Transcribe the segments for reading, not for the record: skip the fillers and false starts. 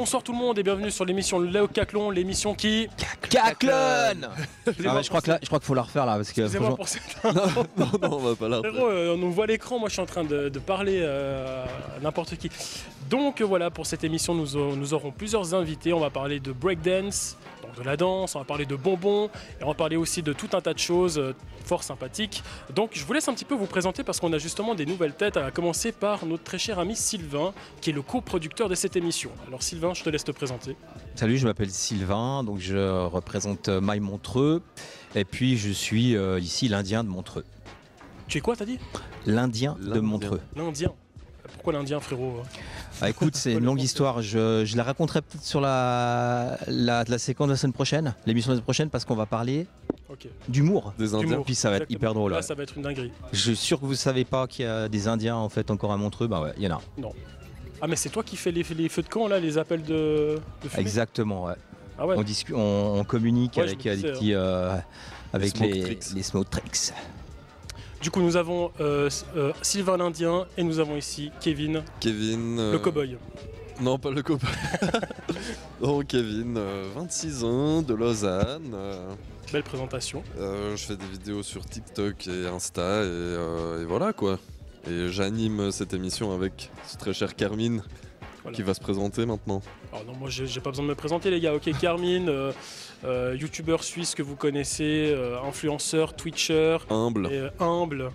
Bonsoir tout le monde et bienvenue sur l'émission Léo Caclon, l'émission qui... Caclon. Je crois qu'il faut la refaire là parce que... Excusez-moi pour cette... non, on va pas la refaire. Frérot, on nous voit à l'écran, moi je suis en train de parler à n'importe qui. Donc voilà, pour cette émission nous aurons plusieurs invités, on va parler de breakdance, donc de la danse, on va parler de bonbons, et on va parler aussi de tout un tas de choses fort sympathiques. Donc je vous laisse un petit peu vous présenter parce qu'on a justement des nouvelles têtes, à commencer par notre très cher ami Sylvain, qui est le coproducteur de cette émission. Alors Sylvain, je te laisse te présenter. Salut, je m'appelle Sylvain, donc je représente My Montreux, et puis je suis ici l'Indien de Montreux. Tu es quoi, t'as dit? L'Indien de Montreux. L'Indien. Pourquoi l'Indien, frérot? Ah, écoute, c'est une longue histoire. Je la raconterai peut-être sur la séquence de la semaine prochaine, l'émission de la semaine prochaine, parce qu'on va parler d'humour. Des Indiens. Puis ça va être hyper drôle. Là, ça va être une dinguerie. Je suis sûr que vous ne savez pas qu'il y a des Indiens en fait encore à Montreux. Bah ouais, il y en a. Non. Ah, mais c'est toi qui fais les feux de camp, là, les appels de fumée? Exactement, ouais. Ah ouais. On communique Ouais, avec des petits... avec les smoke tricks. Du coup, nous avons Sylvain l'Indien et nous avons ici Kevin. Le cow-boy. Non, pas le cow-boy. Non, Kevin, 26 ans, de Lausanne. Belle présentation. Je fais des vidéos sur TikTok et Insta et voilà quoi. Et j'anime cette émission avec ce très cher Carmine. Voilà. Qui va se présenter maintenant. Alors non, moi j'ai pas besoin de me présenter les gars. Ok, Carmine, youtubeur suisse que vous connaissez, influenceur, twitcher. Humble. Humble.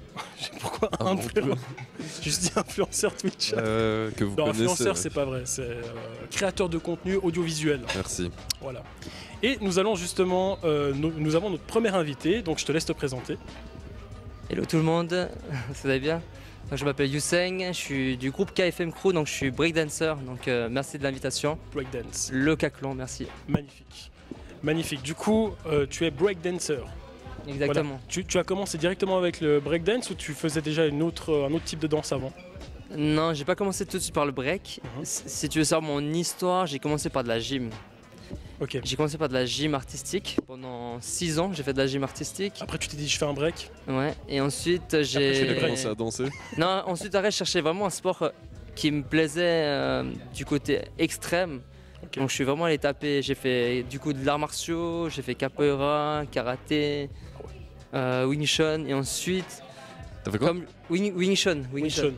Pourquoi humble? Juste dit influenceur, twitcher. Que vous connaissez. Influenceur, c'est pas vrai. C'est créateur de contenu audiovisuel. Merci. Voilà. Et nous allons justement, nous avons notre premier invité, donc je te laisse te présenter. Hello tout le monde, ça va bien? Donc, je m'appelle Yousseng, je suis du groupe KFM Crew, donc je suis breakdancer, donc merci de l'invitation. Breakdance. Le Caclon, merci. Magnifique. Magnifique. Du coup, tu es breakdancer. Exactement. Voilà. Tu as commencé directement avec le breakdance ou tu faisais déjà un autre type de danse avant? Non, j'ai pas commencé tout de suite par le break. Si tu veux savoir mon histoire, j'ai commencé par de la gym. Ok. J'ai commencé par de la gym artistique. Pendant 6 ans, j'ai fait de la gym artistique. Après, tu t'es dit, je fais un break. Ouais, et ensuite, j'ai commencé à danser. Non, ensuite, je cherchais vraiment un sport qui me plaisait du côté extrême. Okay. Donc, je suis vraiment allé taper. J'ai fait du coup de l'art martiaux, j'ai fait capoeira, karaté, Wing Chun, et ensuite. T'as fait quoi? Wing Chun.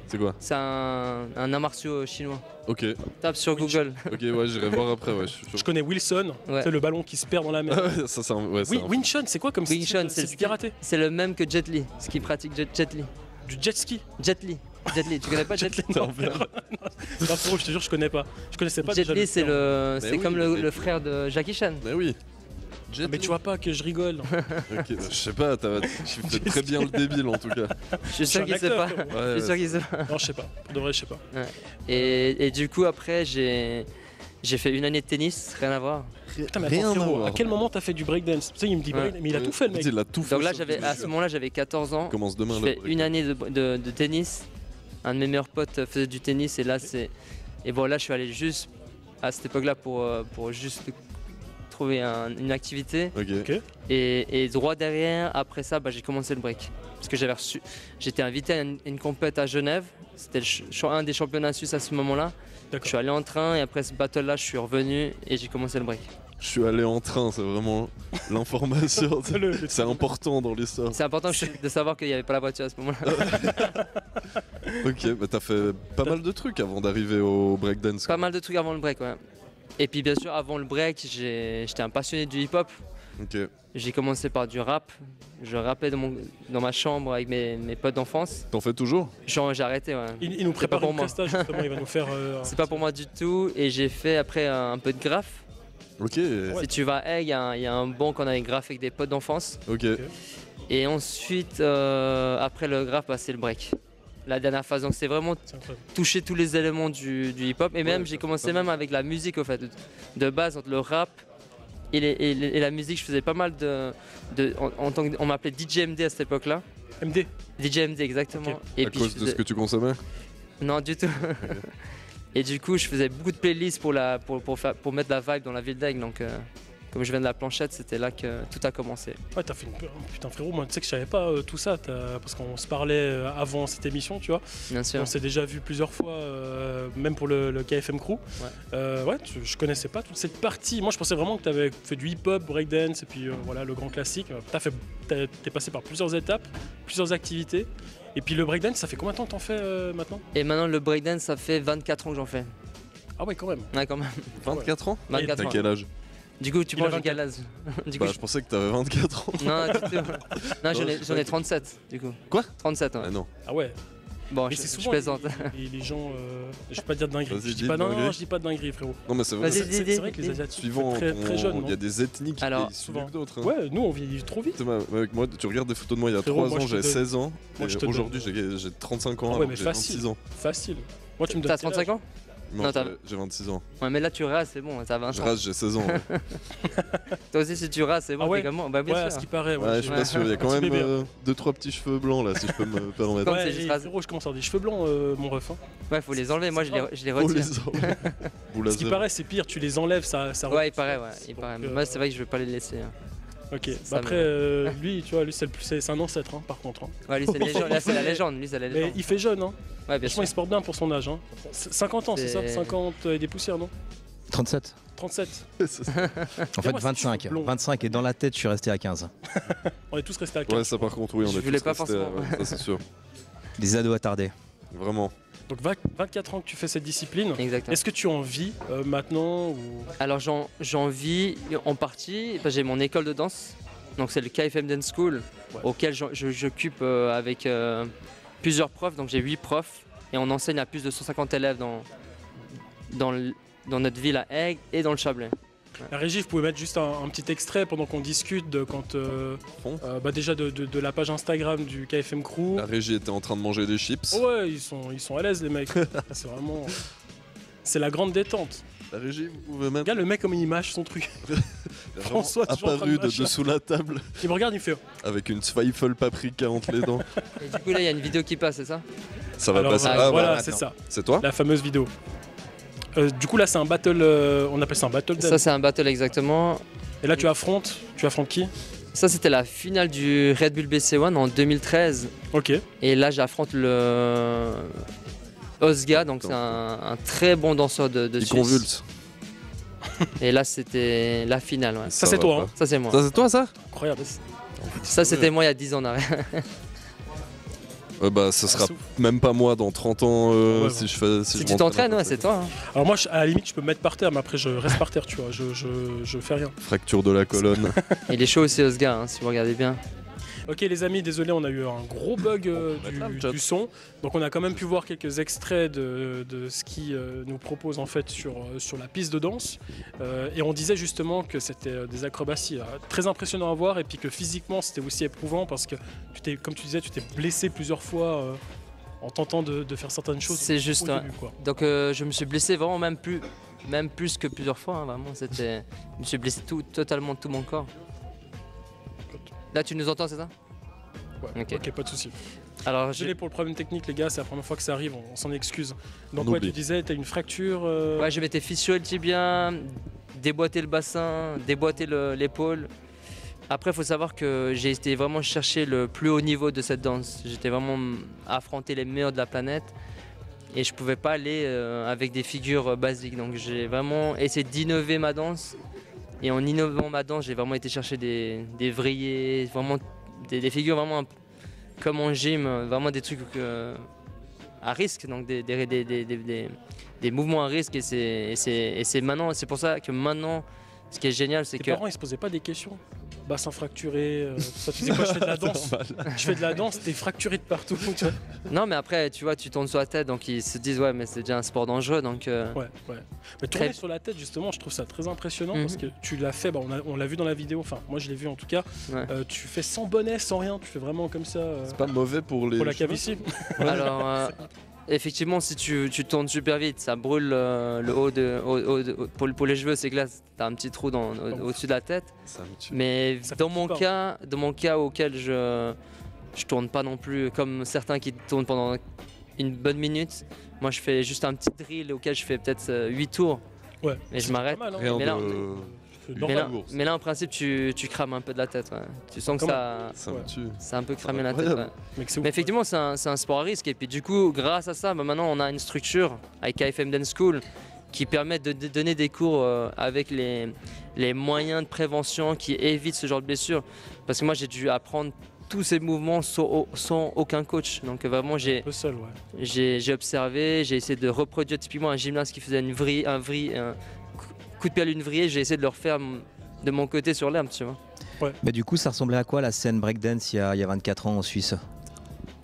C'est quoi? C'est un art martiaux chinois. Ok. Tape sur Google. Ok, ouais, j'irai voir après. Ouais, je connais Wilson, c'est le ballon qui se perd dans la mer. Ça, c'est un... Wing Chun, c'est quoi comme Wing Chun, c'est du karaté. C'est le même que Jet Li, ce qui pratique Jet Li. Du jet ski? Jet Li, tu connais pas Jet Li? Non, frérot, je te jure, je connais pas. Je connaissais pas. Jet Li, c'est comme le frère de Jackie Chan. Mais oui. Mais tu vois pas que je rigole. Ok, je sais pas, tu fais très bien le débile en tout cas. Je suis sûr qu'il sait pas. Je suis sûr qu'il sait pas. Non, je sais pas. Pour de vrai, je sais pas. Ouais. Et du coup, après, j'ai fait une année de tennis, rien à voir. Putain, mais attends, frérot, à quel moment t'as fait du breakdance? Tu sais, il me dit break, mais il a tout fait, le mec. Il a tout fait. Donc là, à ce moment-là, j'avais 14 ans. Commence demain. J'ai fait une année de tennis. Un de mes meilleurs potes faisait du tennis, et là, et bon, là, je suis allé juste à cette époque-là pour juste trouver une activité. Okay. Et droit derrière, après ça, j'ai commencé le break. Parce que j'étais invité à une compète à Genève. C'était un des championnats suisses à ce moment-là. Je suis allé en train et après ce battle-là, je suis revenu et j'ai commencé le break. Je suis allé en train, c'est vraiment l'information. C'est important dans l'histoire. C'est important de savoir qu'il n'y avait pas la voiture à ce moment-là. Ok, bah t'as fait pas mal de trucs avant d'arriver au breakdance. Pas mal de trucs avant le break, ouais. Et puis bien sûr, avant le break, j'étais un passionné du hip-hop. Okay. J'ai commencé par du rap. Je rappais dans ma chambre avec mes potes d'enfance. T'en fais toujours? J'ai arrêté, ouais. Il nous prépare pour moi. Justement, il va nous faire... C'est pas pour moi du tout. Et j'ai fait après un peu de graphe. Ok. Si tu vas à Aigues, il y a un banc qu'on avait graphe avec des potes d'enfance. Ok. Et ensuite, après le graphe, c'est le break. La dernière phase, donc c'est vraiment toucher tous les éléments du hip-hop. Et même, j'ai commencé même avec la musique, au fait. De base, entre le rap et la musique, je faisais pas mal on m'appelait DJ MD à cette époque-là. MD? DJ MD, exactement. Okay. Et à puis cause de ce que tu consommais? Non, du tout. Okay. Et du coup, je faisais beaucoup de playlists pour mettre la vibe dans la ville d'Aigues. Donc, comme je viens de la planchette, c'était là que tout a commencé. Ouais, t'as fait une... Putain frérot, moi tu sais que je savais pas tout ça, parce qu'on se parlait avant cette émission, tu vois. Bien sûr. On s'est déjà vu plusieurs fois, même pour le KFM Crew. Ouais, je connaissais pas toute cette partie. Moi je pensais vraiment que t'avais fait du hip-hop, breakdance, et puis voilà, le grand classique. T'es passé par plusieurs étapes, plusieurs activités. Et puis le breakdance, ça fait combien de temps que t'en fais maintenant? Et maintenant le breakdance, ça fait 24 ans que j'en fais. Ah ouais, quand même. Ouais, quand même. 24 ans? 24 ans. T'as quel âge? Du coup, tu penses quel âge? Je pensais que t'avais 24 ans. Non, du tout. Non, j'en ai 37, du coup. Quoi? 37, ouais. Ah non. Ah ouais. Bon, je plaisante. Les gens, je vais pas dire de dinguerie. Je dis pas de dinguerie, frérot. Non, mais c'est vrai. C'est vrai que les Asiatiques suivant très jeunes. Il y a des ethnies qui vieillissent souvent plus que d'autres. Ouais, nous on vieillit trop vite. Avec moi, tu regardes des photos de moi il y a 3 ans, j'avais 16 ans. Aujourd'hui, j'ai 35 ans, ouais, mais j'ai 26 ans. Facile. Moi, tu me donnes. T'as 35 ans? Non, j'ai 26 ans. Ouais, mais là tu rases, c'est bon, t'as 20 ans. Je rase, j'ai 16 ans. Ouais. Toi aussi, si tu rases, c'est bon, également. Bah, bien sûr. À ce qui paraît. Ouais, je suis pas sûr. Il y a quand même 2-3 petits cheveux blancs là, si je peux me permettre. Ouais, je commence à avoir des cheveux blancs, mon ref. Ouais, faut les enlever. Moi, je les retire. Ce qui paraît, c'est pire. Tu les enlèves, ça. Ouais, il paraît. Moi, c'est vrai que je vais pas les laisser. Ok, après, lui, tu vois, c'est un ancêtre, par contre. Ouais, lui, c'est la légende. Mais il fait jeune, hein. Ouais, bien sûr. Il se porte bien pour son âge. 50 ans, c'est ça? 50 et des poussières, non? 37. 37. En fait, 25. 25 et dans la tête, je suis resté à 15. On est tous restés à 15. Ouais, ça par contre, oui, on est tous restés. Je voulais pas forcément. Ça, c'est sûr. Des ados attardés. Vraiment. Donc 24 ans que tu fais cette discipline. Exactement. Est-ce que tu en vis maintenant ou... Alors j'en vis en partie. J'ai mon école de danse. Donc c'est le KFM Dance School auquel j'occupe avec plusieurs profs. Donc j'ai 8 profs et on enseigne à plus de 150 élèves dans notre ville à Aigues et dans le Chablais. La régie, vous pouvez mettre juste un petit extrait pendant qu'on discute déjà de la page Instagram du KFM Crew. La régie était en train de manger des chips. Ouais, ils sont à l'aise les mecs. C'est vraiment... C'est la grande détente. La régie, vous pouvez même... Regarde le mec comme il mâche son truc. François apparu de dessous la table. Il me regarde, il fait... Avec une Zweifel paprika entre les dents. Et du coup là, il y a une vidéo qui passe, c'est ça? Ça va passer. Voilà, c'est ça. C'est toi? La fameuse vidéo. Du coup là c'est un battle, on appelle ça un battle dance. Ça c'est un battle exactement. Et là tu affrontes qui? Ça c'était la finale du Red Bull BC1 en 2013. Ok. Et là j'affronte le Osga, donc c'est un très bon danseur de Suisse. Il convulse. Et là c'était la finale. Ouais. Ça c'est toi, hein? Ça c'est moi. Ça c'est toi ça? Incroyable. Ça c'était moi il y a 10 ans en arrière. Ça sera même pas moi dans 30 ans si je fais. Si tu t'entraînes, ouais, c'est toi. Hein. Alors moi, à la limite, je peux me mettre par terre, mais après, je reste par terre, tu vois. Je fais rien. Fracture de la colonne. Il est chaud aussi, Osgar, si vous regardez bien. Ok les amis, désolé, on a eu un gros bug du son. Donc on a quand même pu voir quelques extraits de ce qu'il nous propose en fait sur la piste de danse. Et on disait justement que c'était des acrobaties très impressionnants à voir et puis que physiquement c'était aussi éprouvant parce que comme tu disais, tu t'es blessé plusieurs fois en tentant de faire certaines choses. C'est juste. Début, quoi. Donc je me suis blessé vraiment même plus que plusieurs fois. Hein, vraiment, je me suis blessé totalement tout mon corps. Là, tu nous entends, c'est ça? Ouais, ok, pas de soucis. Alors, désolé pour le problème technique, les gars, c'est la première fois que ça arrive, on s'en excuse. Donc, tu disais, t'as une fracture. Ouais, je m'étais fissuré le tibia, déboîté le bassin, déboîté l'épaule. Après, il faut savoir que j'ai été vraiment chercher le plus haut niveau de cette danse. J'étais vraiment affronter les meilleurs de la planète. Et je pouvais pas aller avec des figures basiques. Donc, j'ai vraiment essayé d'innover ma danse. Et en innovant ma danse, j'ai vraiment été chercher des vrillés, vraiment des figures vraiment comme en gym, vraiment des trucs à risque, donc des mouvements à risque. Et c'est maintenant, c'est pour ça que maintenant, ce qui est génial, c'est que... Tes parents, ils se posaient pas des questions? Bassin fracturé, ça, tu sais quoi, je fais de la danse. Je fais de la danse, t'es fracturé de partout. Tu vois. Non, mais après, tu vois, tu tournes sur la tête, donc ils se disent, ouais, mais c'est déjà un sport dangereux. Donc, ouais. Mais tourner sur la tête, justement, je trouve ça très impressionnant parce que tu l'as fait, on l'a vu dans la vidéo, enfin, moi je l'ai vu en tout cas. Ouais. Tu fais sans bonnet, sans rien, tu fais vraiment comme ça. C'est pas mauvais pour la calvitie. Alors. Effectivement, si tu tournes super vite, ça brûle le haut pour les cheveux, c'est que là, t'as un petit trou au-dessus de la tête. Mais dans mon cas auquel je tourne pas non plus comme certains qui tournent pendant une bonne minute. Moi, je fais juste un petit drill auquel je fais peut-être 8 tours. Ouais. Et je m'arrête. Hein. Rien Mais là, en principe, tu crames un peu de la tête. Ouais. Tu sens que ça me tue. C'est un peu cramé la tête. Ouais. Mais effectivement, c'est un sport à risque. Et puis du coup, grâce à ça, maintenant, on a une structure avec KFM Dance School qui permet de donner des cours avec les moyens de prévention qui évitent ce genre de blessures. Parce que moi, j'ai dû apprendre tous ces mouvements sans aucun coach. Donc vraiment, j'ai observé, j'ai essayé de reproduire typiquement un gymnaste qui faisait un coup de pied à une vrille, j'ai essayé de le refaire de mon côté sur l'herbe, tu vois. Ouais. Mais du coup, ça ressemblait à quoi la scène breakdance il y a 24 ans en Suisse?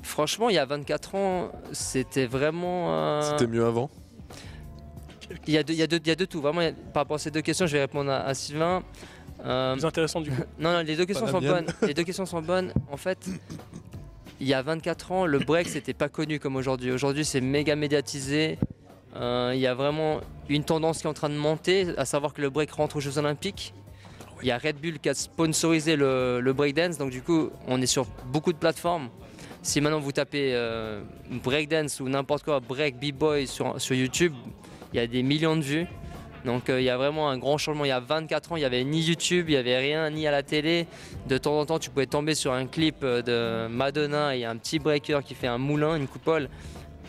Franchement, il y a 24 ans, c'était vraiment... C'était mieux avant? Il y a de tout. Vraiment, par rapport à ces deux questions, je vais répondre à Sylvain. Plus intéressant du coup. Non, les deux questions sont bonnes. Les deux questions sont bonnes. En fait, il y a 24 ans, le break, c'était pas connu comme aujourd'hui. Aujourd'hui, c'est méga médiatisé. Il y a vraiment une tendance qui est en train de monter, à savoir que le break rentre aux Jeux Olympiques. Il y a Red Bull qui a sponsorisé le breakdance, donc du coup, on est sur beaucoup de plateformes. Si maintenant vous tapez breakdance ou n'importe quoi, break, b-boy sur YouTube, il y a des millions de vues. Donc il y a vraiment un grand changement. Il y a 24 ans, il n'y avait ni YouTube, il n'y avait rien, ni à la télé. De temps en temps, tu pouvais tomber sur un clip de Madonna et un petit breaker qui fait un moulin, une coupole.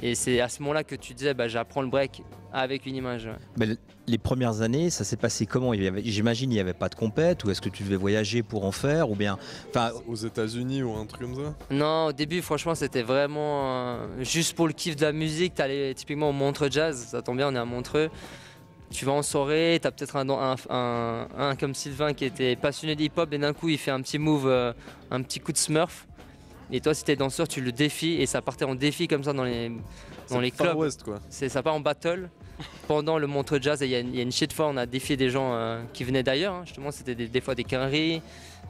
Et c'est à ce moment-là que tu disais, j'apprends le break avec une image. Mais les premières années, ça s'est passé comment? J'imagine il n'y avait pas de compète, ou est-ce que tu devais voyager pour en faire, ou bien aux États-Unis ou un truc comme ça? Non, au début, franchement, c'était vraiment juste pour le kiff de la musique. Tu allais typiquement au Montreux Jazz, ça tombe bien, on est à Montreux. Tu vas en soirée, tu as peut-être un comme Sylvain qui était passionné d'hip-hop, et d'un coup, il fait un petit move, un petit coup de smurf. Et toi, si t'es danseur, tu le défies, et ça partait en défi comme ça dans les clubs. West, quoi. Ça part en battle. Pendant le Montreux Jazz, il y a une shit fois, on a défié des gens qui venaient d'ailleurs. Hein. Justement, c'était des fois des Quinry,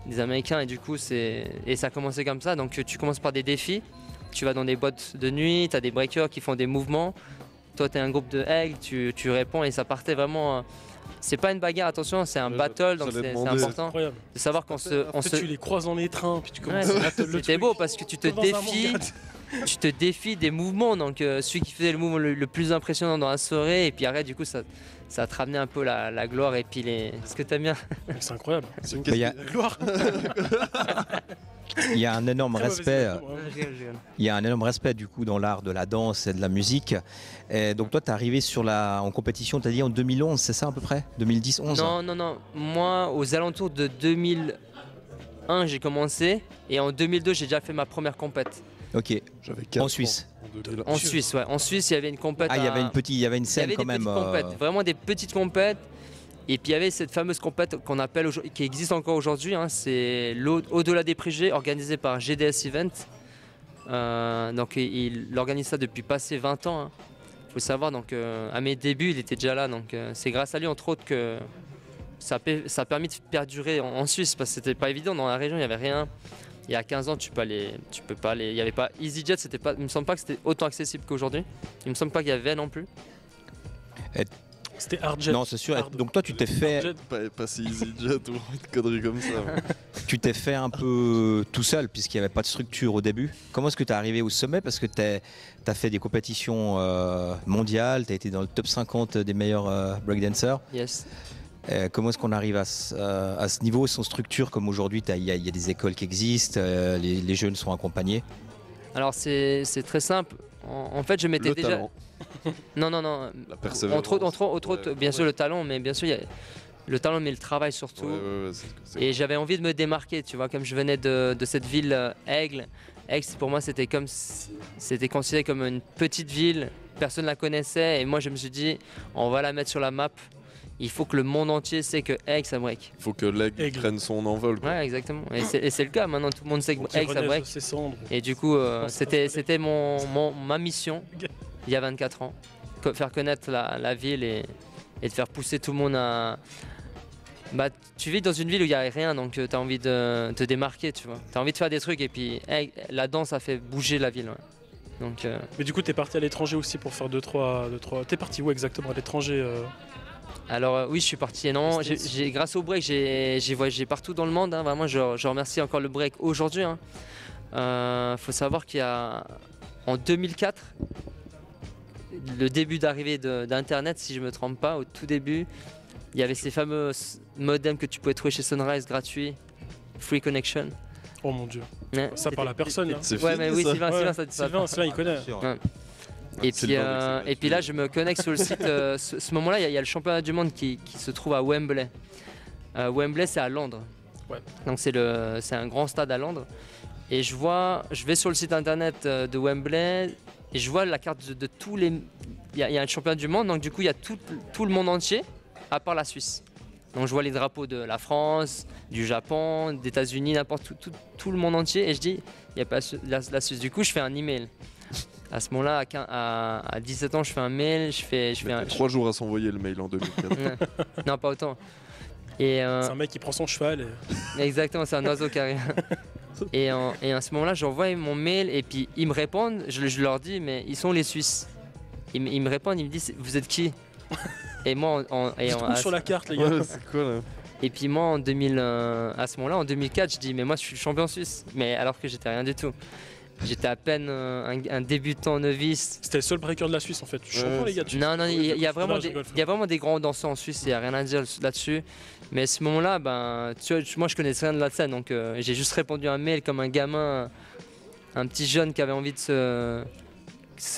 des Américains, et du coup, et ça a commencé comme ça. Donc, tu commences par des défis. Tu vas dans des boîtes de nuit, tu as des breakers qui font des mouvements. Toi, tu es un groupe de aigle, tu réponds, et ça partait vraiment. C'est pas une bagarre, attention, c'est un battle, donc c'est important de savoir qu'on tu les croises dans les trains, puis tu commences à te le C'était beau parce que tu te défies des mouvements, donc celui qui faisait le mouvement le plus impressionnant dans la soirée, et puis après du coup ça te ramenait un peu la gloire et puis ce que t'aimes bien. C'est incroyable, c'est une question de la gloire. Il y a un énorme respect. Il y a un énorme respect du coup dans l'art de la danse et de la musique. Et donc toi, tu es arrivé en compétition, tu as dit en 2011, c'est ça à peu près? 2010, 11? Non. Moi, aux alentours de 2001, j'ai commencé, et en 2002, j'ai déjà fait ma première compète. Ok. En Suisse. En Suisse, ouais. En Suisse, il y avait une compète. Il y avait une scène quand même. Vraiment des petites compètes. Et puis il y avait cette fameuse compète qu'on appelle, qui existe encore aujourd'hui, hein, c'est l'Au-delà des Préjugés, organisé par GDS Event. Donc il organise ça depuis passé 20 ans. Hein. Faut savoir, donc à mes débuts, il était déjà là. Donc c'est grâce à lui, entre autres, que ça a permis de perdurer en Suisse, parce que c'était pas évident. Dans la région, il n'y avait rien. Il y a 15 ans, tu peux pas aller. Il n'y avait pas EasyJet, il me semble pas que c'était autant accessible qu'aujourd'hui. Il me semble pas qu'il y avait non plus. C'était Hardjet. Non, c'est sûr. Donc toi, tu t'es fait... Pas si EasyJet ou une connerie comme ça. Tu t'es fait un peu tout seul, puisqu'il n'y avait pas de structure au début. Comment est-ce que tu es arrivé au sommet? Parce que tu as fait des compétitions mondiales, tu as été dans le top 50 des meilleurs breakdancers. Yes. Comment est-ce qu'on arrive à ce niveau sans structure comme aujourd'hui? Il y a des écoles qui existent, les jeunes sont accompagnés. Alors c'est très simple. En fait, je m'étais déjà... Talent. Non. La persévérance. Entre autres, bien sûr le talent, mais bien sûr il y a le talent, mais le travail surtout. Et j'avais envie de me démarquer, tu vois, comme je venais de cette ville Aigle. Aigle, pour moi, c'était considéré comme une petite ville. Personne ne la connaissait, et moi je me suis dit, on va la mettre sur la map. Il faut que le monde entier sait que Aigle ça break. Il faut que l'aigle prenne son envol. Ouais, exactement. Et c'est le cas maintenant, tout le monde sait que Aigle ça break. Et du coup, c'était ma mission il y a 24 ans. Faire connaître la ville et de faire pousser tout le monde à... tu vis dans une ville où il n'y a rien, donc tu as envie de te démarquer, tu vois. Tu as envie de faire des trucs, et puis la danse a fait bouger la ville. Ouais. Donc, Mais du coup, tu es parti à l'étranger aussi pour faire 2-3... T'es parti où exactement à l'étranger Alors oui, je suis parti. Non, grâce au break, j'ai voyagé partout dans le monde. Hein. Vraiment, je remercie encore le break aujourd'hui. Faut savoir qu'il y a en 2004, le début d'arrivée d'Internet, si je me trompe pas, au tout début, Il y avait ces fameux modems que tu pouvais trouver chez Sunrise gratuits, Free Connection. Oh mon dieu. Ouais, Ça parle à personne. Hein. C'est Ouais, fini, mais oui, ça. Sylvain, Il connaît. Ouais. Et puis là, je me connecte sur le site. Ce moment-là, il y a le championnat du monde qui se trouve à Wembley. Wembley, c'est à Londres. Ouais. Donc c'est un grand stade à Londres. Et je vais sur le site internet de Wembley et je vois la carte de tous les. Il y a un championnat du monde, donc du coup, il y a tout le monde entier, à part la Suisse. Donc je vois les drapeaux de la France, du Japon, des États-Unis, n'importe tout le monde entier. Et je dis, il n'y a pas la Suisse. Du coup, je fais un email. À ce moment-là, à 17 ans, je fais un mail. Je fais 3 jours à s'envoyer le mail en 2004. Non, pas autant. Et, C'est un mec qui prend son cheval. exactement, c'est un oiseau carré. Et à ce moment-là, j'envoie mon mail et puis ils me répondent. Je leur dis, mais ils sont les Suisses. Ils me répondent, ils me disent, vous êtes qui? Et moi, Sur la carte, les gars. Ouais, c'est quoi là? Et puis moi, à ce moment-là, en 2004, je dis, mais moi, je suis champion suisse. Mais alors que j'étais rien du tout. J'étais à peine un débutant novice. C'était le seul breaker de la Suisse en fait. Je comprends les gars. Non, il y a vraiment des grands danseurs en Suisse, il n'y a rien à dire là-dessus. Mais à ce moment-là, ben, moi je connaissais rien de la scène, donc j'ai juste répondu à un mail comme un gamin, un petit jeune qui avait envie de se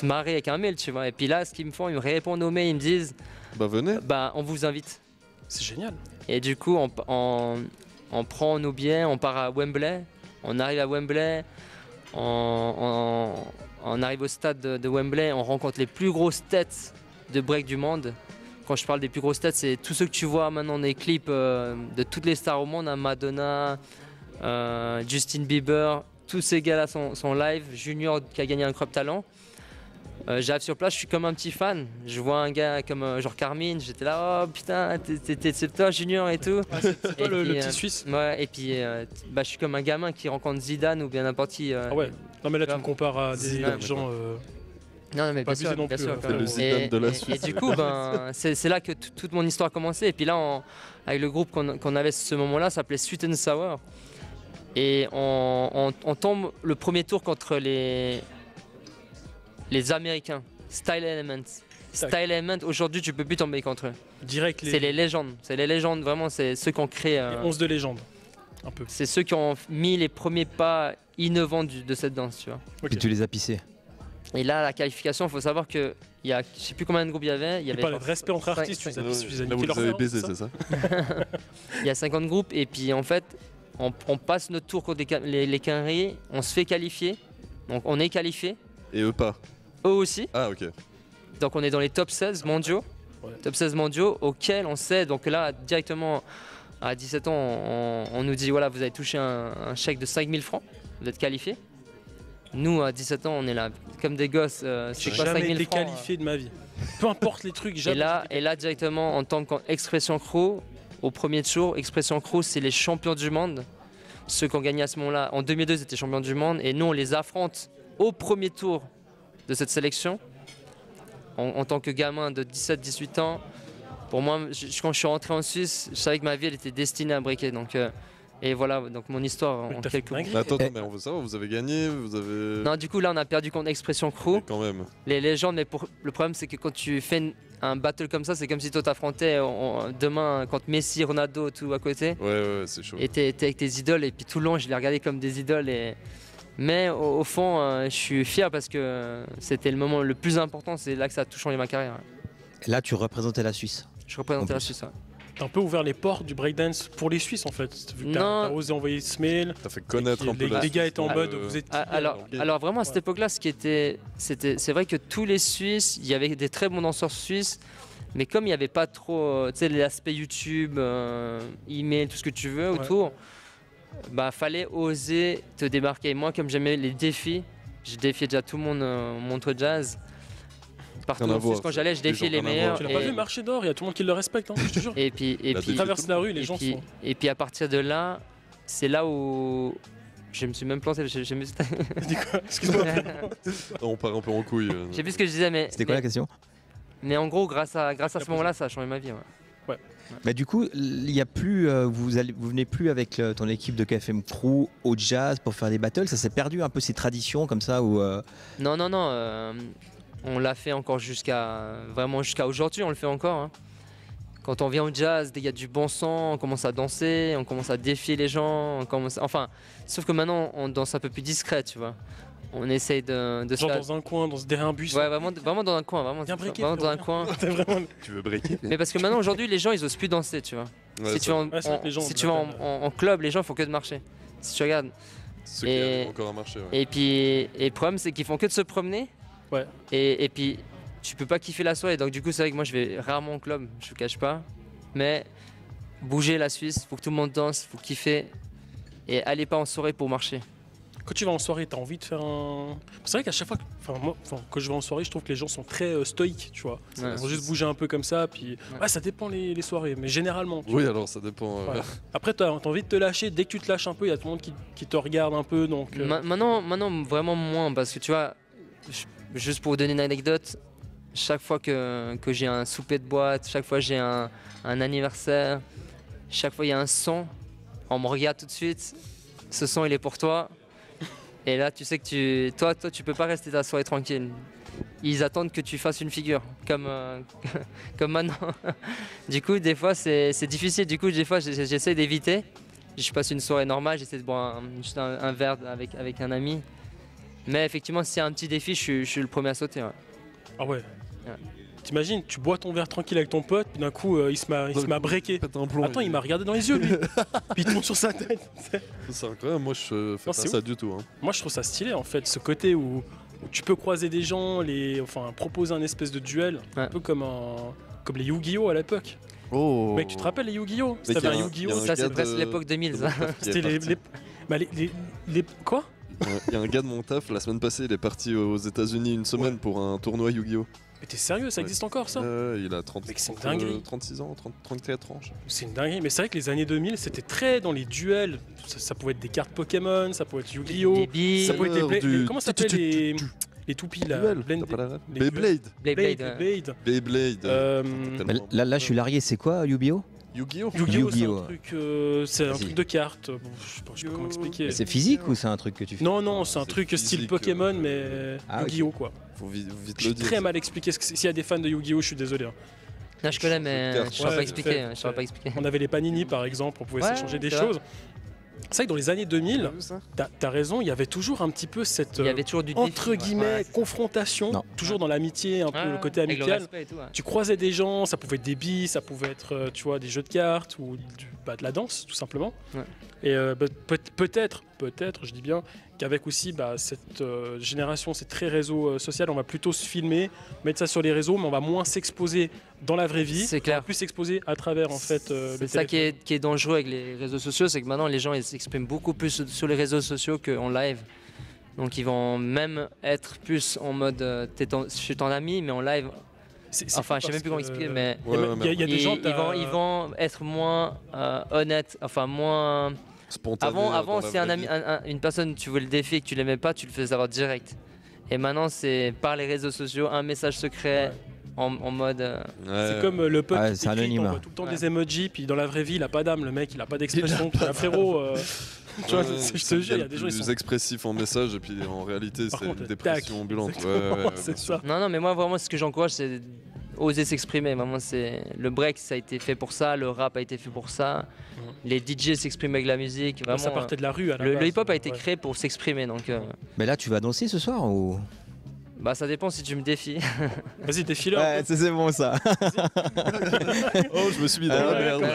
marrer avec un mail, tu vois. Et puis là, ce qu'ils me font, ils me répondent au mail, ils me disent, Bah venez. bah, on vous invite. C'est génial. Et du coup, on prend nos billets, on part à Wembley, on arrive à Wembley. On arrive au stade de Wembley, on rencontre les plus grosses têtes de break du monde. Quand je parle des plus grosses têtes, c'est tous ceux que tu vois maintenant dans les clips de toutes les stars au monde, hein, Madonna, Justin Bieber, tous ces gars-là sont live. Junior qui a gagné un Crop Talent. J'arrive sur place, je suis comme un petit fan. Je vois un gars comme genre Carmine, j'étais là, oh putain, c'est toi Junior et tout. C'est toi le puis, petit Suisse. Ouais, et puis je suis comme un gamin qui rencontre Zidane ou bien n'importe qui. Ah ouais. Non mais là tu me compares à des Zidane, gens. Non, mais Pas bien sûr, abusé non bien plus, sûr, hein. quand même. Le Zidane de la Suisse. Et du coup, ben, c'est là que toute mon histoire a commencé. Et puis là, avec le groupe qu'on avait à ce moment-là, ça s'appelait Sweet and Sour. Et on tombe le premier tour contre les Américains, Style Element. Style Element, aujourd'hui, tu peux plus tomber contre eux. Direct C'est les légendes. C'est les légendes, vraiment, c'est ceux qui ont créé. les 11 de légende. Un peu. C'est ceux qui ont mis les premiers pas innovants de cette danse, tu vois. Ok. Puis tu les as pissés. Et là, la qualification, il faut savoir que il y a, je sais plus combien de groupes il y avait. Il y Il avait parle de genre respect entre cinq- artistes, tu cinq- les as Là, vous niqués leur les avez mère, baisés, ça c'est ça? Il y a 50 groupes et puis en fait, on passe notre tour contre les quinries, on se fait qualifier. Donc on est qualifié, Et eux pas. eux aussi. Ah ok. Donc on est dans les top 16 mondiaux. Ouais. Top 16 mondiaux auxquels on sait, donc là directement à 17 ans, on nous dit voilà, vous avez touché un chèque de 5000 francs, vous êtes qualifié. Nous à 17 ans, on est là comme des gosses, J'ai c'est quoi jamais 5000 été francs qualifié de ma vie. Peu importe les trucs, et jamais. là directement en tant qu'Expression Crew, au premier tour, Expression Crew c'est les champions du monde. Ceux qui ont gagné à ce moment-là, en 2002 ils étaient champions du monde et nous on les affronte au premier tour de cette sélection. En tant que gamin de 17-18 ans, pour moi, quand je suis rentré en Suisse, je savais que ma vie elle était destinée à breaker. Donc, et voilà, donc mon histoire Mais en t'as fait quelques mots. dingue. Mais attends, mais on veut savoir, vous avez gagné, vous avez. Non, du coup là on a perdu contre Expression Crew. Mais quand même. Les légendes, mais le problème c'est que quand tu fais un battle comme ça, c'est comme si toi t'affrontais demain contre Messi, Ronaldo, tout à côté. Ouais, c'est chaud. Et t'es avec tes idoles et puis tout le long je les regardais comme des idoles mais au fond je suis fier parce que c'était le moment le plus important, c'est là que ça a tout changé ma carrière. Là, tu représentais la Suisse. Je représentais En la plus. Suisse. Ouais. T'as un peu ouvert les portes du breakdance pour les Suisses en fait. Vu que Non. t'as osé envoyer ce mail. T'as fait connaître un peu Les la gars étaient en Suisse, mode, vous êtes qui, Alors vraiment à cette époque-là, c'est vrai que tous les Suisses, il y avait des très bons danseurs suisses, mais comme il n'y avait pas trop, tu sais, l'aspect YouTube, email, tout ce que tu veux autour, bah fallait oser te démarquer. Moi, comme j'aimais les défis, je défiais déjà tout le monde au Montreux Jazz. Partout Rien à en voir, Suisse, quand ça. j'allais, je Les défiais gens, les rien à meilleurs. voir. Tu l'as pas vu marcher d'or, il y a tout le monde qui le respecte, hein, je te jure. Et puis, La Tu traverses la rue, les gens sont. et puis à partir de là, c'est là où je me suis même planté. Je me suis- Dis quoi Excuse-moi. On part un peu en couille. Je sais plus ce que je disais, mais. C'était quoi la question? Mais en gros, grâce à ce moment-là, ça a changé ma vie. Ouais. Bah, du coup, il y a plus, vous venez plus avec ton équipe de KFM Crew au jazz pour faire des battles. Ça s'est perdu un peu ces traditions comme ça où. Non, on l'a fait encore jusqu'à aujourd'hui, on le fait encore. Hein. Quand on vient au jazz, il y a du bon sang, on commence à danser, on commence à défier les gens, enfin, sauf que maintenant on danse un peu plus discret, tu vois. On essaye de genre dans un coin, derrière un bus. Ouais, vraiment dans un coin, vraiment dans un coin. Tu veux breaker? Mais parce que maintenant, aujourd'hui, les gens, ils osent plus danser, tu vois. Ouais, si tu vas en club, les gens, ils font que de marcher. Si tu regardes. Ceux qui arrivent encore à marcher. Ouais. Et puis, le problème, c'est qu'ils font que de se promener. Ouais. Et puis, tu peux pas kiffer la soirée. Donc, du coup, c'est vrai que moi, je vais rarement au club, je vous cache pas. Mais bouger la Suisse, faut que tout le monde danse, faut kiffer. Et allez pas en soirée pour marcher. Quand tu vas en soirée, t'as envie de faire un. C'est vrai qu'à chaque fois, quand je vais en soirée, je trouve que les gens sont très stoïques, tu vois. Ouais. Ils vont juste bouger un peu comme ça, puis ouais, ça dépend les soirées, mais généralement. Oui, alors ça dépend. Voilà. Après, t'as envie de te lâcher. Dès que tu te lâches un peu, il y a tout le monde qui te regarde un peu, donc. Maintenant, vraiment moins, parce que tu vois, juste pour vous donner une anecdote, chaque fois que j'ai un souper de boîte, chaque fois que j'ai un anniversaire, chaque fois il y a un son, on me regarde tout de suite. Ce son, il est pour toi. Et là, tu sais que toi, tu peux pas rester ta soirée tranquille. Ils attendent que tu fasses une figure, comme maintenant. Du coup, des fois, c'est difficile. Du coup, des fois, j'essaie d'éviter. Je passe une soirée normale, j'essaie de boire juste un verre avec un ami. Mais effectivement, s'il y a un petit défi, je suis le premier à sauter. Ouais. Ah ouais. T'imagines, tu bois ton verre tranquille avec ton pote, puis d'un coup, il se met à breaker. Attends, il m'a regardé dans les yeux, lui. Puis il tombe sur sa tête. C'est incroyable, moi je fais pas ça du tout. Hein. Moi, je trouve ça stylé, en fait, ce côté où tu peux croiser des gens, proposer un espèce de duel, un peu comme les Yu-Gi-Oh à l'époque. Oh. Mec, tu te rappelles les Yu-Gi-Oh? C'était un Yu-Gi-Oh. Ça, c'est presque l'époque 2000. Ça. C'était les quoi? Il y a un gars de mon taf, la semaine passée, il est parti aux États-Unis une semaine pour un tournoi Yu-Gi-Oh! Mais t'es sérieux, ça existe encore ça? Il a 36 ans, 34 ans. C'est une dinguerie, mais c'est vrai que les années 2000, c'était très dans les duels. Ça pouvait être des cartes Pokémon, ça pouvait être Yu-Gi-Oh! Ça pouvait être comment ça s'appelle les toupies là? Beyblade. Beyblade. Là, je suis largué. C'est quoi Yu-Gi-Oh? Yu-Gi-Oh! C'est un truc de cartes. Je sais pas comment expliquer. C'est physique ou c'est un truc que tu fais? Non, c'est un truc style Pokémon, mais Yu-Gi-Oh! Quoi. Faut vite Je le dire. très mal expliqué. S'il y a des fans de Yu-Gi-Oh! Je suis désolé. Non, je connais, mais je ne saurais pas expliquer. On avait les Panini par exemple, on pouvait s'échanger des choses. C'est vrai que dans les années 2000, t'as raison, il y avait toujours un petit peu cette il y avait toujours du entre guillemets confrontation, toujours dans l'amitié, un peu le côté amical. Tu croisais des gens, ça pouvait être des billes, ça pouvait être tu vois, des jeux de cartes ou de la danse tout simplement. Ouais. Et peut-être, je dis bien, qu'avec aussi cette génération, c'est très réseau social, on va plutôt se filmer, mettre ça sur les réseaux, mais on va moins s'exposer dans la vraie vie. C'est clair. On va plus s'exposer à travers en fait. C'est ça qui est dangereux avec les réseaux sociaux, c'est que maintenant les gens ils s'expriment beaucoup plus sur les réseaux sociaux qu'en live. Donc ils vont même être plus en mode je suis ton ami, mais en live. Enfin, je sais même plus comment expliquer, mais il y a des gens ils vont être moins honnêtes, enfin moins spontanés. Avant c'est un ami, une personne, tu veux le défier et que tu l'aimais pas, tu le faisais savoir direct. Et maintenant c'est par les réseaux sociaux, un message secret. En mode. C'est comme le pote qui t'écrit, on voit tout le temps des emojis, puis dans la vraie vie il a pas d'âme, le mec il a pas d'expression. Frérot, tu vois, je te jure, il y a des gens qui sont plus expressifs en message et puis en réalité c'est une dépression ambulante. C'est ça. Non, mais moi vraiment ce que j'encourage c'est oser s'exprimer. Vraiment, le break ça a été fait pour ça, le rap a été fait pour ça. Les DJ s'expriment avec la musique. Vraiment, ça partait de la rue. Le hip-hop a été créé pour s'exprimer, donc. Mais là, tu vas danser ce soir ou? Bah ça dépend si tu me défies. Vas-y, défile. Ouais, c'est bon ça. Oh, je me suis mis dans la merde.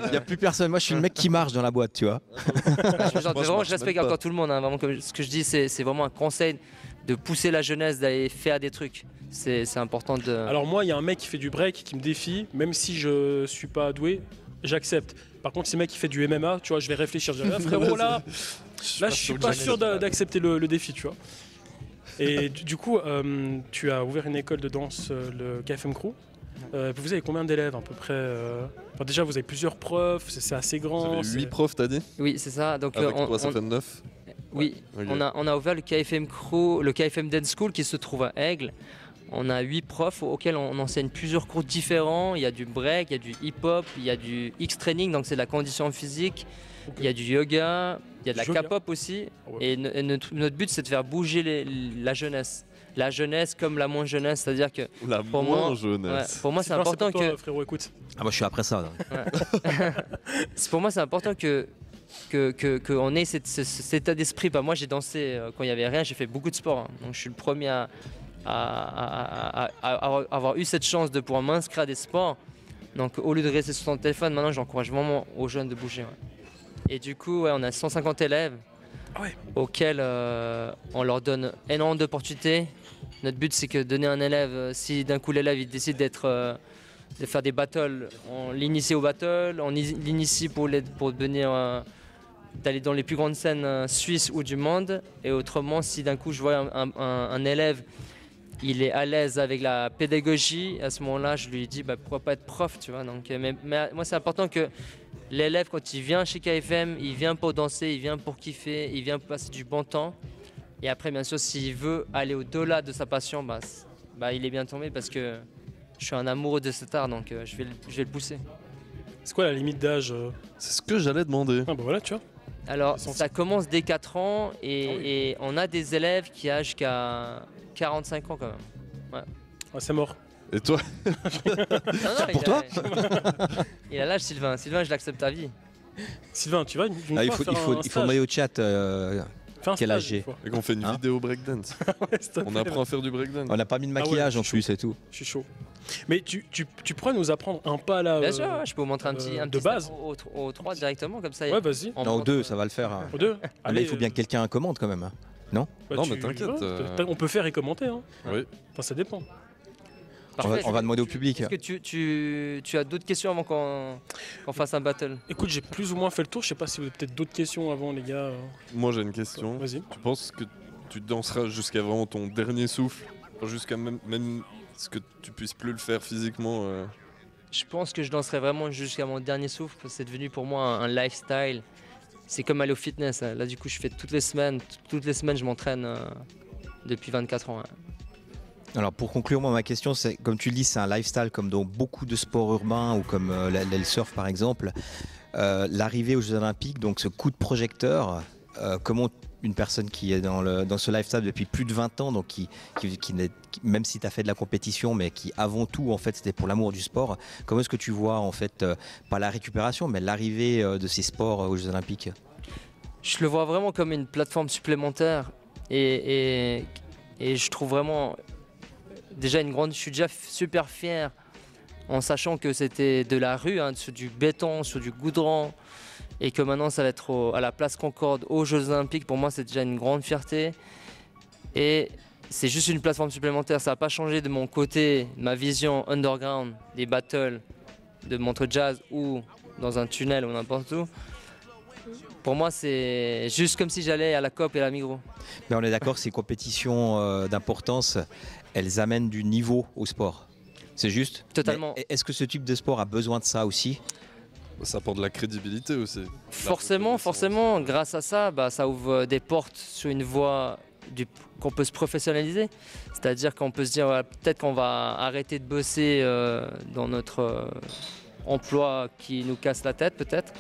Il n'y a plus personne. Moi, je suis le mec qui marche dans la boîte, tu vois. Je respecte encore tout le monde. Hein. Vraiment, ce que je dis, c'est vraiment un conseil de pousser la jeunesse d'aller faire des trucs. C'est important de. Alors moi, il y a un mec qui fait du break qui me défie, même si je suis pas doué, j'accepte. Par contre, si le mec qui fait du MMA, tu vois, je vais réfléchir. Je dirais, frérot, là, je suis pas sûr d'accepter le défi, tu vois. Et du coup, tu as ouvert une école de danse, le KFM Crew. Vous avez combien d'élèves à peu près enfin, déjà, vous avez plusieurs profs, c'est assez grand. Vous avez 8 profs, t'as dit? Oui, c'est ça. Donc, avec quoi, ça fait 9? Oui, okay. on a ouvert le KFM Crew, le KFM Dance School qui se trouve à Aigle. On a 8 profs auxquels on enseigne plusieurs cours différents. Il y a du break, il y a du hip-hop, il y a du X-training, donc c'est de la condition physique. Okay. Il y a du yoga, il y a de la K-pop aussi. Et notre but, c'est de faire bouger la jeunesse. la jeunesse comme la moins jeunesse, c'est-à-dire que La pour moins moi, jeunesse. pour moi c'est important pour toi, que frérot, écoute. Ah, moi je suis après ça. Là. pour moi c'est important que on ait cet état d'esprit. Bah, moi j'ai dansé quand il n'y avait rien, j'ai fait beaucoup de sport, hein. Donc je suis le premier à avoir eu cette chance de pouvoir m'inscrire à des sports. Donc au lieu de rester sur son téléphone, maintenant j'encourage vraiment aux jeunes de bouger. Ouais. Et du coup, on a 150 élèves auxquels on leur donne énormément d'opportunités. Notre but c'est que donner un élève, si d'un coup l'élève il décide de faire des battles, on l'initie au battle, on l'initie pour devenir d'aller dans les plus grandes scènes suisses ou du monde. Et autrement, si d'un coup je vois un élève, il est à l'aise avec la pédagogie, à ce moment-là, je lui dis pourquoi pas être prof, tu vois. Donc, mais moi, c'est important que l'élève, quand il vient chez KFM, il vient pour danser, il vient pour kiffer, il vient pour passer du bon temps. Et après, bien sûr, s'il veut aller au-delà de sa passion, il est bien tombé parce que je suis un amoureux de cet art, donc je vais le pousser. C'est quoi la limite d'âge C'est ce que j'allais demander. Ah bah voilà, tu vois. Alors, ça commence dès 4 ans et on a des élèves qui âgent jusqu'à 45 ans quand même. Ouais. Ah, c'est mort. Et toi? Non, Pour toi il a l'âge Sylvain. Sylvain, je l'accepte à vie. Sylvain, tu vas une Ah, il fois faut, faire il faut, un il faut stage. demander au chat Fais un quel stage âge j'ai. une fois. Et qu'on fait une Hein vidéo breakdance. Ouais, s'il te On plaît. apprend à faire du breakdance. On n'a pas mis de Ah ouais, maquillage je en suis plus, chaud. c'est tout. Je suis chaud. Mais tu pourrais nous apprendre un pas là Bien sûr, ouais, je peux vous montrer un petit de base. au 3 directement, comme ça. Ouais, vas-y. on Non, au montre, 2, ça va le faire. Hein. Aux deux. Ah, mais il faut bien que quelqu'un commente quand même. Hein. Bah, Non, mais t'inquiète, on peut faire et commenter. Hein. Oui. Enfin, ça dépend. Parfait. On va demander au public. Est-ce que tu as d'autres questions avant qu'on fasse un battle? Écoute, j'ai plus ou moins fait le tour. Je sais pas si vous avez peut-être d'autres questions avant, les gars. Moi j'ai une question. Vas-y. Tu penses que tu danseras jusqu'à vraiment ton dernier souffle? Jusqu'à même ce que tu puisses plus le faire physiquement Je pense que je danserai vraiment jusqu'à mon dernier souffle. C'est devenu pour moi un lifestyle. C'est comme aller au fitness. Hein. Là, du coup, je fais toutes les semaines. Toutes les semaines, je m'entraîne depuis 24 ans. Hein. Alors pour conclure, moi ma question c'est, comme tu le dis, c'est un lifestyle comme dans beaucoup de sports urbains ou comme le surf par exemple. L'arrivée aux Jeux Olympiques, donc ce coup de projecteur, comment une personne qui est dans ce lifestyle depuis plus de 20 ans, donc même si tu as fait de la compétition, mais qui avant tout en fait c'était pour l'amour du sport, comment est-ce que tu vois en fait, pas la récupération, mais l'arrivée de ces sports aux Jeux Olympiques? Je le vois vraiment comme une plateforme supplémentaire et je trouve vraiment déjà je suis déjà super fier en sachant que c'était de la rue, hein, sur du béton, sur du goudron et que maintenant ça va être à la place Concorde aux Jeux Olympiques. Pour moi c'est déjà une grande fierté et c'est juste une plateforme supplémentaire. Ça n'a pas changé de mon côté, ma vision underground des battles de Montreux Jazz ou dans un tunnel ou n'importe où. Pour moi, c'est juste comme si j'allais à la COP et à la Migros. Mais on est d'accord, ces compétitions d'importance, elles amènent du niveau au sport. C'est juste? Totalement. Mais est-ce que ce type de sport a besoin de ça aussi? Ça apporte de la crédibilité aussi. Forcément, grâce à ça, ça ouvre des portes sur une voie qu'on peut se professionnaliser. C'est-à-dire qu'on peut se dire, peut-être qu'on va arrêter de bosser dans notre emploi qui nous casse la tête, peut-être.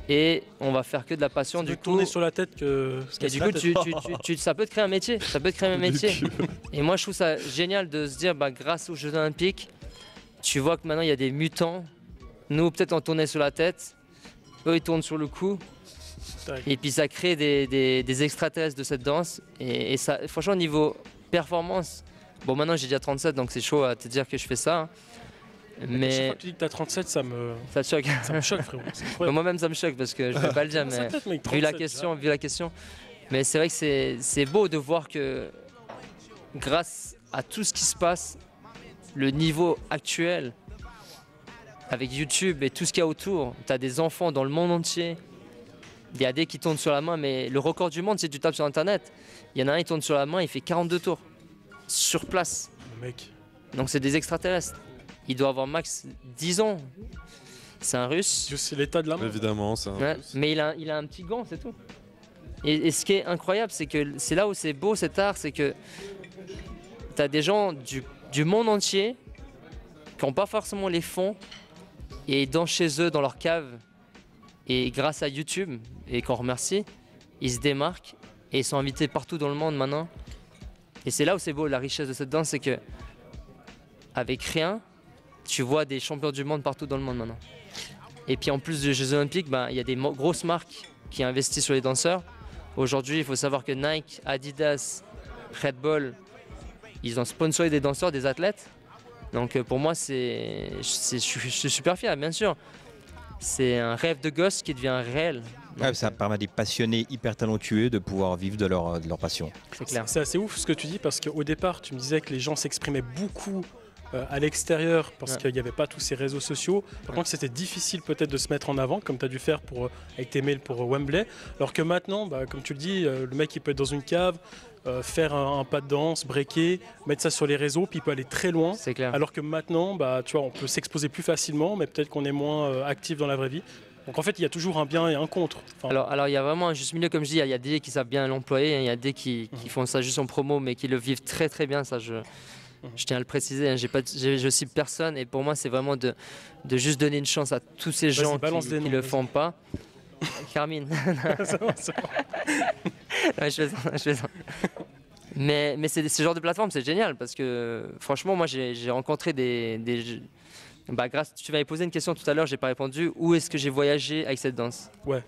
Et on va faire que de la passion. Du Du tourner coup, sur la tête que. et du coup ça peut te créer un métier. Ça peut te créer un métier. Et moi, je trouve ça génial de se dire, grâce aux Jeux Olympiques, tu vois que maintenant il y a des mutants. Nous, peut-être on tournait sur la tête, eux ils tournent sur le cou. Et puis ça crée des extraterrestres de cette danse. Et ça, franchement, au niveau performance, bon, maintenant j'ai déjà 37, donc c'est chaud à te dire que je fais ça. Hein. Chaque Mais fois que tu dis que t'as 37, ça me ça te choque. choque, frérot. C'est incroyable. Moi-même, ça me choque parce que je vais pas le dire, mais 37, mec, vu la 37, question. Mais c'est vrai que c'est beau de voir que grâce à tout ce qui se passe, le niveau actuel, avec YouTube et tout ce qu'il y a autour, tu as des enfants dans le monde entier. Il y a des qui tournent sur la main, mais le record du monde, si tu tapes sur Internet, il y en a un, il tourne sur la main, il fait 42 tours sur place. Le mec. Donc c'est des extraterrestres. Il doit avoir max 10 ans. C'est un russe. C'est l'état de la main. Évidemment, c'est un Ouais, plus. mais il a un petit gant, c'est tout. Et ce qui est incroyable, c'est que c'est là où c'est beau cet art, c'est que tu as des gens du monde entier qui n'ont pas forcément les fonds et ils dansent chez eux dans leur cave. Et grâce à YouTube, et qu'on remercie, ils se démarquent et ils sont invités partout dans le monde maintenant. Et c'est là où c'est beau, la richesse de cette danse, c'est que avec rien, tu vois des champions du monde partout dans le monde maintenant. Et puis en plus des Jeux Olympiques, ben, il y a des grosses marques qui investissent sur les danseurs. Aujourd'hui, il faut savoir que Nike, Adidas, Red Bull, ils ont sponsorisé des danseurs, des athlètes. Donc pour moi, je suis super fier, bien sûr. C'est un rêve de gosse qui devient réel. Ouais, ça permet à des passionnés hyper talentueux de pouvoir vivre de leur passion. C'est clair. C'est assez ouf ce que tu dis parce qu'au départ, tu me disais que les gens s'exprimaient beaucoup à l'extérieur parce qu'il n'y avait pas tous ces réseaux sociaux. Par contre, c'était difficile peut-être de se mettre en avant comme tu as dû faire avec tes mails pour Wembley. Alors que maintenant, comme tu le dis, le mec il peut être dans une cave, faire un pas de danse, breaker, mettre ça sur les réseaux, puis il peut aller très loin. C'est clair. Alors que maintenant, tu vois, on peut s'exposer plus facilement, mais peut-être qu'on est moins actif dans la vraie vie. Donc en fait, il y a toujours un bien et un contre. Enfin, alors il y a vraiment un juste milieu, comme je dis, il y a des qui savent bien l'employer, il y a des qui font ça juste en promo, mais qui le vivent très très bien. Ça, je tiens à le préciser, hein, je cible personne, et pour moi, c'est vraiment de juste donner une chance à tous ces gens qui ne le font pas. Carmine. c'est bon, c'est bon. Ouais, je fais ça. Mais c'est ce genre de plateforme, c'est génial parce que franchement, moi j'ai rencontré grâce, tu m'avais posé une question tout à l'heure, j'ai pas répondu. Où est-ce que j'ai voyagé avec cette danse? Ouais.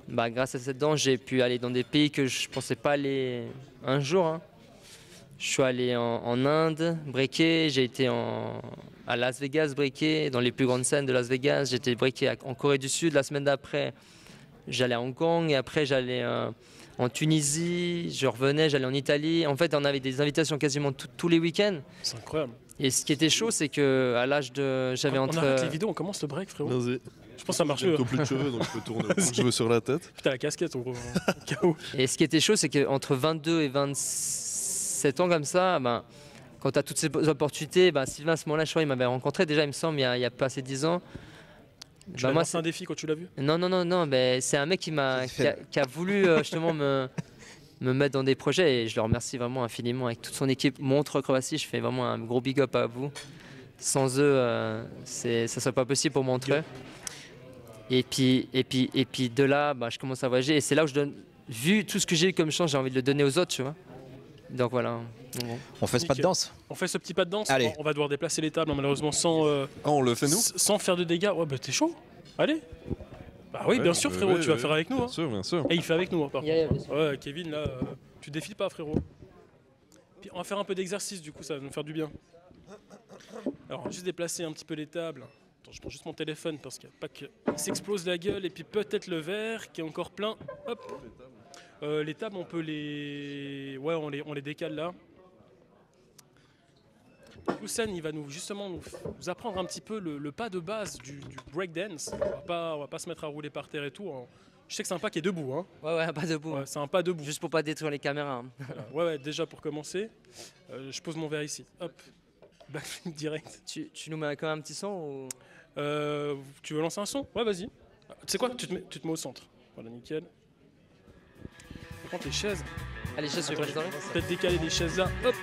Grâce à cette danse, j'ai pu aller dans des pays que je pensais pas aller un jour. Hein. Je suis allé en Inde, breaker, j'ai été à Las Vegas, breaker, dans les plus grandes scènes de Las Vegas. J'étais breaker en Corée du Sud. La semaine d'après, j'allais à Hong Kong et après j'allais en Tunisie, je revenais, j'allais en Italie. En fait, on avait des invitations quasiment tous les week-ends. C'est incroyable. Et ce qui était chaud, c'est qu'à l'âge de... J'avais On arrête les vidéos, on commence le break, frérot. Vas-y. Je pense que ça marche J'ai mieux. bientôt plus de cheveux, donc je peux tourner un cheveux sur la tête. Putain, la casquette, au cas où. Et ce qui était chaud, c'est qu'entre 22 et 27 ans comme ça, quand tu as toutes ces opportunités, Sylvain, à ce moment-là, je crois, il m'avait rencontré déjà, il me semble, il y a pas assez de 10 ans. Moi, c'est un défi quand tu l'as vu? Non, c'est un mec qui a voulu justement me mettre dans des projets et je le remercie vraiment infiniment avec toute son équipe Montreux Croatie. Je fais vraiment un gros big up à vous. Sans eux, ça serait pas possible pour Montreux. Et puis de là, je commence à voyager et c'est là où je donne, vu tout ce que j'ai eu comme chance, j'ai envie de le donner aux autres, tu vois. Donc voilà. On fait ce pas de danse? On fait ce petit pas de danse. Allez. On va devoir déplacer les tables, malheureusement, sans. on le fait nous? Sans faire de dégâts. Ouais, t'es chaud? Allez. Bah oui, bien sûr, frérot, tu vas faire avec nous. Bien sûr, bien sûr. Et il fait avec nous, par Yeah, contre. Ouais, Kevin, là, tu défiles pas, frérot. Puis on va faire un peu d'exercice, du coup, ça va nous faire du bien. Alors, juste déplacer un petit peu les tables. Attends, je prends juste mon téléphone parce qu'il n'y a pas que. Il s'explose la gueule et puis peut-être le verre qui est encore plein. Hop. Les tables, on peut les. Ouais, on les décale là. Hussein, il va justement nous apprendre un petit peu le pas de base du breakdance. On va pas se mettre à rouler par terre et tout. Je sais que c'est un pas qui est debout. Hein. Ouais, pas debout. Ouais, c'est un pas debout. Juste pour pas détruire les caméras. Hein. Voilà. Ouais, déjà pour commencer, je pose mon verre ici. Hop, backflip direct. Tu nous mets quand même un petit son ou... Tu veux lancer un son? Ouais, vas-y. Tu sais quoi? Tu te mets au centre. Voilà, nickel. Par contre, les chaises. Ah, les chaises, tu veux pas les enlever? Peut-être décaler les chaises là. Hop.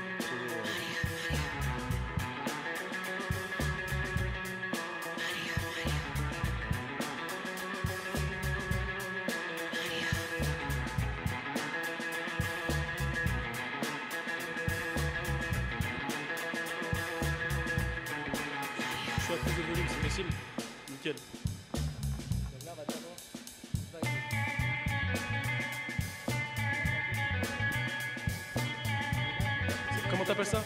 À plus de volume, c'est possible. Nickel. Comment t'appelles ça?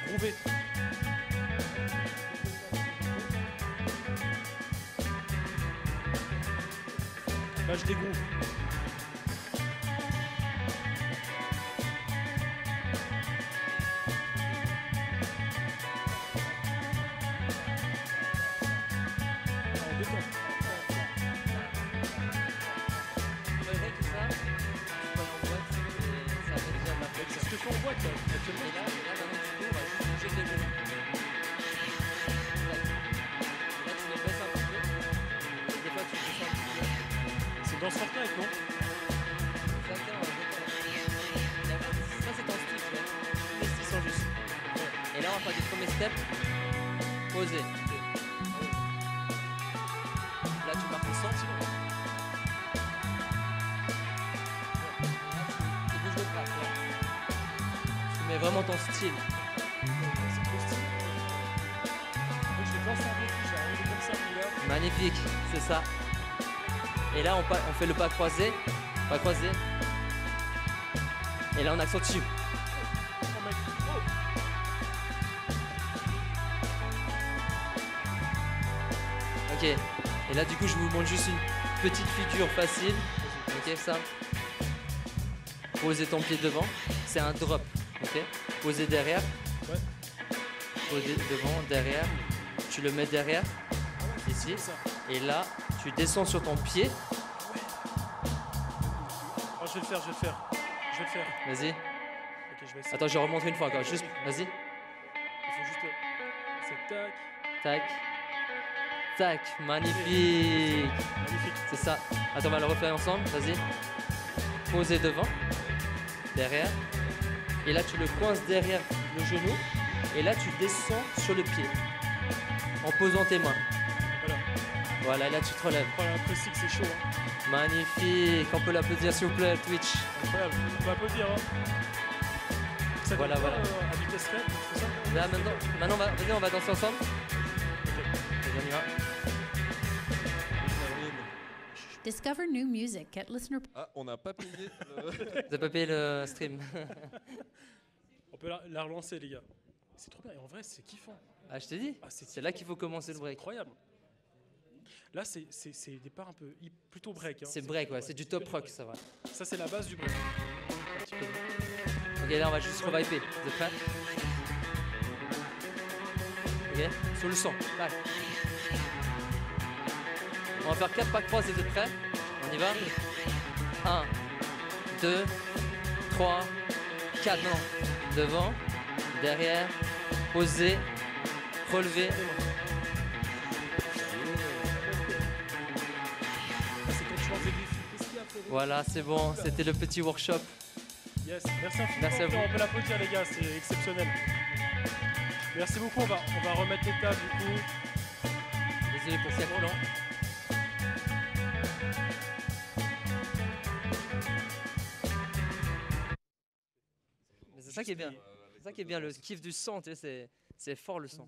Groover. Là, je dégroove. C'est ce que je fais en boîte, actuellement. C'est dans Fortnite, non? Ça, c'est ton stick, là. Les 600 juste. Et là, on va faire des premiers steps. Posé. Là, tu marques le centime. Tu bouges le bras, tu vois. vraiment ton style. C'est trop stylé. Donc je vais pas ensemble, je vais arriver comme ça, mon gars. Magnifique, c'est ça. Et là, on fait le pas croisé. Pas croisé. Et là, on accentue. Oh, mec. Oh. Ok. Et là, du coup, je vous montre juste une petite figure facile. Ok, ça. Poser ton pied devant. C'est un drop. Ok. Poser derrière. Ouais. Poser devant, derrière. Tu le mets derrière. Ici. Ça. Et là, tu descends sur ton pied. Oh, je vais le faire. Vas-y. Ok, je vais essayer. Attends, je vais remontrer une fois encore. Juste, vas-y. Il faut juste. C'est tac. Tac. Tac. Magnifique. Magnifique. C'est ça. Attends, on va le refaire ensemble. Vas-y. Poser devant. Derrière. Et là, tu le coinces derrière le genou. Et là, tu descends sur le pied. En posant tes mains. Voilà. Voilà, et là, tu te relèves. Oh, là, après, c'est que c'est chaud. Hein. Magnifique. On peut l'applaudir, s'il vous plaît, Twitch. Incroyable. On va applaudir. Hein. Ça Voilà, donne voilà. quoi, à vitesse réelle, c'est ça? Là, maintenant vas-y, on va danser ensemble. Vas-y, on y va. Discover new music at listener. Ah, on n'a pas payé. Vous avez pas payé le stream. On peut la relancer, les gars. C'est trop bien. Et en vrai, c'est kiffant. Ah, je t'ai dit. Ah, C'est là qu'il faut commencer le C'est break. incroyable. Là, c'est des parts un peu plutôt break. Hein. C'est break, ouais, c'est du top rock, ça va. Ça, c'est la base du break. Un petit peu. Ok, là, on va juste reviper. Vous êtes prêts? Ok, sur le son. Tac. On va faire 4 pas croisés, vous êtes prêts? On y va? 1, 2, 3, 4. Non. Devant, derrière, poser, relever. Ah, c'est quand tu lances des défis. Qu'est-ce qu'il y a, frérot? Voilà, c'est bon, c'était le petit workshop. Yes, merci infiniment. Merci à vous. On peut l'applaudir, les gars, c'est exceptionnel. Merci beaucoup. On va remettre les tables, du coup. Désolé pour ce plan. Mais c'est ça qui est bien. C'est ça qui est bien, le kiff du son, tu sais, c'est fort le son.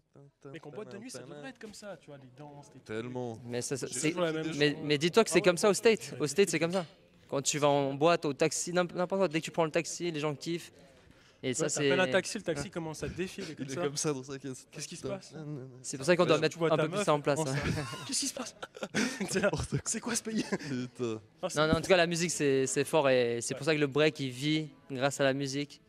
Mais qu'en boîte de nuit, ça devrait être comme ça, tu vois, les danses, les trucs. Tellement. Mais, J'ai toujours la même chose. mais dis-toi que c'est comme ça au State. Au State, c'est comme ça. Quand tu vas en boîte, au taxi, n'importe quoi, dès que tu prends le taxi, les gens kiffent. Et ça, Ouais, c'est. t'appelles un taxi, le taxi commence à défiler comme Il est ça. comme ça dans sa caisse. Qu'est-ce qui se passe? C'est pour ça qu'on doit Tu mettre vois un ta peu plus meuf, ça en place. comment hein. Qu'est-ce qui se passe? C'est là, c'est quoi ce pays? Putain. Ah, c'est- Non, non, en tout cas, la musique, c'est fort et c'est pour ça que le break, il vit grâce à la musique.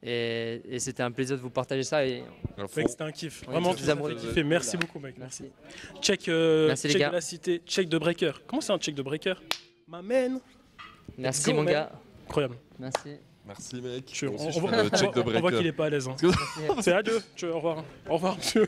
Et c'était un plaisir de vous partager ça. Et À fond. Mec, c'était un kiff. On est Vraiment, tous tout ça amoureux. fait kiffer. Merci beaucoup, mec. merci. Check, Merci, les check gars. de la cité, check de breaker. Comment c'est un check de breaker? Ma man. Merci, go, mon man. gars. Incroyable. Merci. Merci mec. Je- Moi aussi, on je voit fais le check de on voit breaker. qu'il est pas à l'aise. Hein. C'est adieu. Au revoir. Au revoir, monsieur.